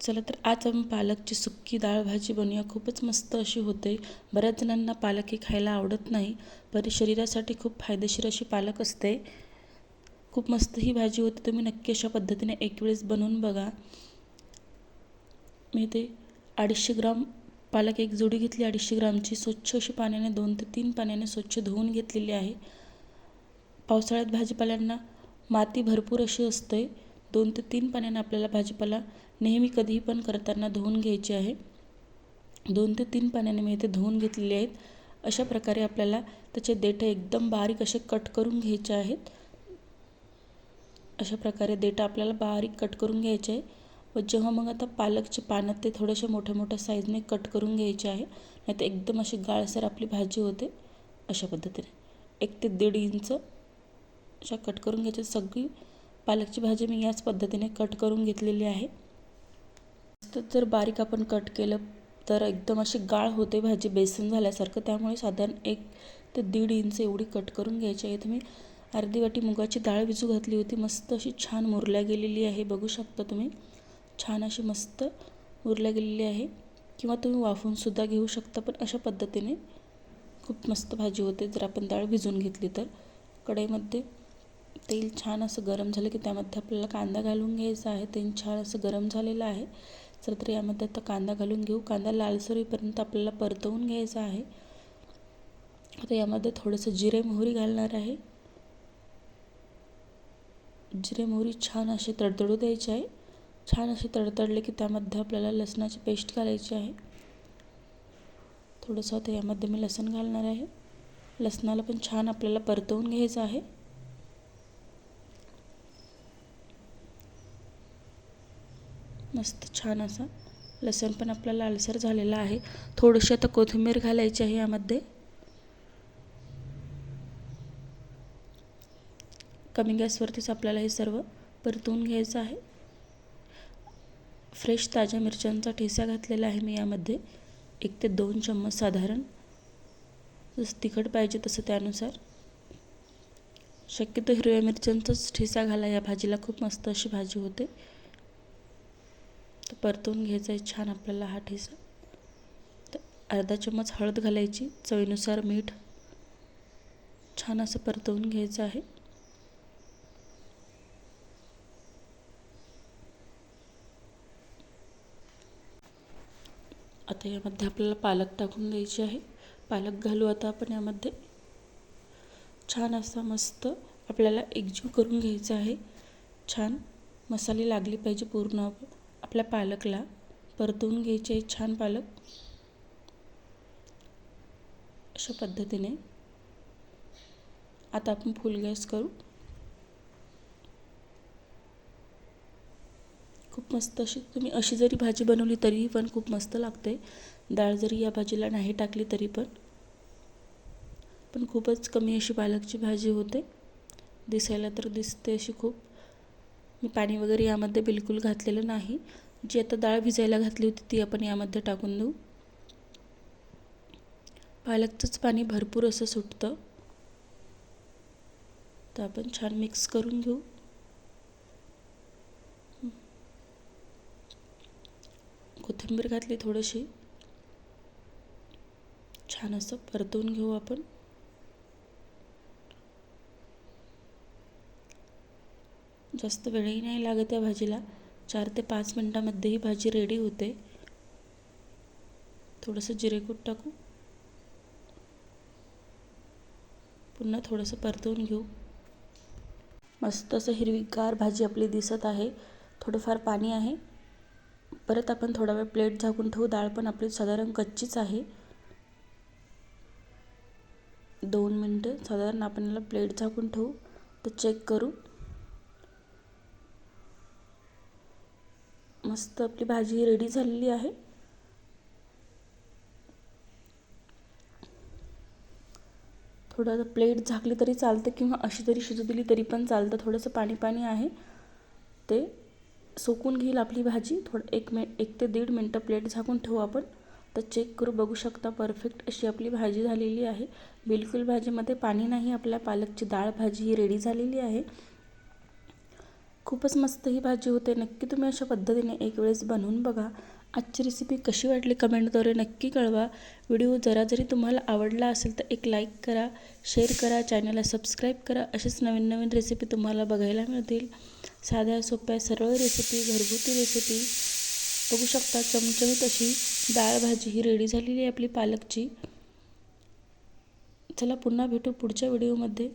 चला तर आज आपण पालकची सुक्की डाळ भाजी बनवूया. खूपच मस्त अशी होते. बऱ्याच जणांना पालक हे खायला आवडत नाही, पण शरीरासाठी खूप फायदेशीर अशी पालक असते. खूप मस्त ही भाजी होते. तुम्ही नक्की अशा पद्धतीने एक वेळेस बनवून बघा. मी ते 250 ग्राम पालक एक जोडी घेतली. 250 ग्रामची स्वच्छ अशी पाण्याने 2 ते 3 पाण्याने स्वच्छ धुवून घेतलेली आहे. पावसाळ्यात भाजीपाल्यांना माती भरपूर अशी असते. 2 ते 3 पाण्याने आपल्याला भाजीपाला नेहमी कधीही पण करताना धुवून घ्यायची आहे. 2 ते 3 पाण्याने मी इथे धुवून घेतलेले आहेत. अशा प्रकारे आपल्याला त्याचे देठं एकदम बारीक असे कट करून घ्यायचे आहेत. अशा प्रकारे देठं आपल्याला बारीक कट करून घ्यायचे आहे. व जेव्हा मग आता पालकचे पानं ते थोडेसे मोठ्या मोठ्या साईजने कट करून घ्यायचे आहे. नाहीतर एकदम अशी गाळसर आपली भाजी होते. अशा पद्धतीने 1 ते 1.5 इंच अशा कट करून घ्यायची. सगळी पालकची भाजी मी याच पद्धतीने कट करून घेतलेली आहे. जर बारीक आपण कट केलं तर एकदम अशी गाळ होते भाजी बेसन झाल्यासारखं. त्यामुळे साधारण 1 ते 1.5 इंच एवढी कट करून घ्यायची आहे. तुम्ही अर्धी वाटी मुगाची डाळ भिजू घातली होती. मस्त अशी छान मुरल्या गेलेली आहे. बघू शकता तुम्ही, छान अशी मस्त मुरल्या गेलेली आहे. किंवा तुम्ही वाफवूनसुद्धा घेऊ शकता, पण अशा पद्धतीने खूप मस्त भाजी होते जर आपण डाळ भिजवून घेतली तर. कढईमध्ये तेल छान असं गरम झालं की त्यामध्ये आपल्याला कांदा घालून घ्यायचा आहे. तेल छान असं गरम झालेलं आहे. तर यामध्ये आता कांदा घालून घेऊ. कांदा लालसर होईपर्यंत आपल्याला परतवून घ्यायचा आहे. आता यामध्ये थोडंसं जिरे मोहरी घालणार आहे. जिरे मोहरी छान असे तडतडू द्यायचे आहे. छान असे तडतडले की त्यामध्ये आपल्याला लसणाची पेस्ट घालायची आहे. थोडंसं आता यामध्ये मी लसूण घालणार आहे. लसणाला पण छान आपल्याला परतवून घ्यायचं आहे. मस्त छान असा लसूण पण आपला लालसर झालेला आहे. थोडीशी आता कोथिंबीर घालायची आहे यामध्ये. कमी गॅसवरतीच आपल्याला हे सर्व परतवून घ्यायचं आहे. फ्रेश ताज्या मिरच्यांचा ठेचा घातलेला आहे मी यामध्ये. 1 ते 2 चम्मच साधारण. जसं तिखट पाहिजे तसं त्यानुसार. शक्यतो हिरव्या मिरच्यांचाच ठेचा घाला. या भाजीला खूप मस्त अशी भाजी होते. तर परतवून घ्यायचा आहे छान आपल्याला हा ठेचा. तर अर्धा चम्मच हळद घालायची, चवीनुसार मीठ. छान असं परतवून घ्यायचं आहे. आता यामध्ये आपल्याला पालक टाकून द्यायची आहे. पालक घालू आता आपण यामध्ये. छान असा मस्त आपल्याला एकजीव करून घ्यायचा आहे. छान मसाले लागले पाहिजे पूर्ण आपल्या पालकला. परतवून घ्यायचे आहे छान पालक. अशा पद्धतीने आता आपण फुल गॅस करू. खूप मस्त अशी तुम्ही अशी जरी भाजी बनवली तरीही पण खूप मस्त लागते. डाळ जरी या भाजीला नाही टाकली तरी पण खूपच कमी अशी पालकची भाजी होते. दिसायला तर दिसते अशी खूप. मी पाणी वगैरे यामध्ये बिलकुल घातलेलं नाही. जी आता डाळ भिजायला घातली होती ती आपण यामध्ये टाकून देऊ. पालकचंच पाणी भरपूर असं सुटतं. तर आपण छान मिक्स करून घेऊ. कोथिंबीर घातली थोडीशी. छान असं परतवून घेऊ आपण. जास्त वेळही नाही लागत या भाजीला. 4 ते 5 मिनिटांमध्ये ही भाजी रेडी होते. थोडंसं जिरेकूट टाकू. पुन्हा थोडंसं परतवून घेऊ. मस्त असं हिरवीगार भाजी आपली दिसत आहे. थोडंफार पाणी आहे. परत आपण थोडा वेळ प्लेट झाकून ठेवू. डाळ पण आपली साधारण कच्चीच आहे. 2 मिनटं साधारण आपण याला प्लेट झाकून ठेवू. तर चेक करू. मस्त आपली भाजी रेडी झालेली आहे. थोडं प्लेट झाकली तरी चालते किंवा अशी तरी शिजू दिली तरी पण चालतं. थोडंसं पाणी पाणी आहे, ते सोकून घेईल आपली भाजी. 1 ते 1.5 मिनटं प्लेट झाकून ठेवू आपण. तर चेक करू. बघू शकता परफेक्ट अशी आपली भाजी झालेली आहे. बिलकुल भाजीमध्ये पाणी नाही. आपल्या पालकची डाळ भाजी ही रेडी झालेली आहे. खूपच मस्त ही भाजी होते. नक्की तुम्ही अशा पद्धतीने एक वेळेस बनवून बघा. आजची रेसिपी कशी वाटली कमेंटद्वारे नक्की कळवा. व्हिडिओ जरी तुम्हाला आवडला असेल तर एक लाईक करा, शेअर करा, चॅनलला सबस्क्राईब करा. असेच नवीन नवीन रेसिपी तुम्हाला बघायला मिळतील. साध्या सोप्या सरळ रेसिपी, घरगुती रेसिपी. बघू शकता चमचमीत अशी डाळ भाजी ही रेडी झालेली आहे आपली पालकची. चला पुन्हा भेटू पुढच्या व्हिडिओमध्ये.